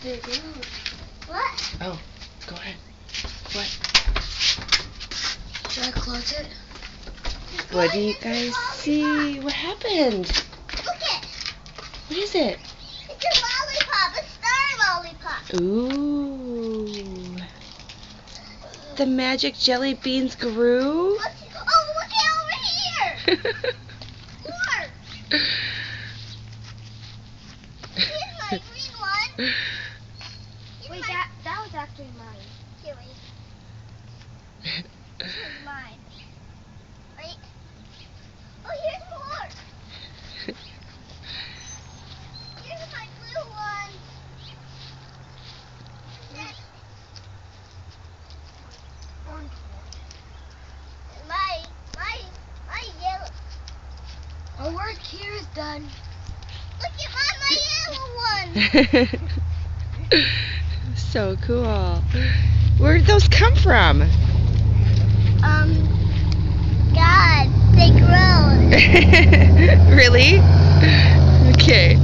big road. What? Oh, go ahead. What? Should I close it? What do you guys see? What happened? Look it. What is it? It's a lollipop. A star lollipop. Ooh. The magic jelly beans grew? Look, oh, look it over here. More. Here's my green one. Wait, that was actually mine. Here, wait. This is mine. Wait. Oh, here's more. Here's my blue one. That's orange one. My yellow. Our work here is done. Look at my yellow one. So cool. Where did those come from? God, they grow. Really? Okay.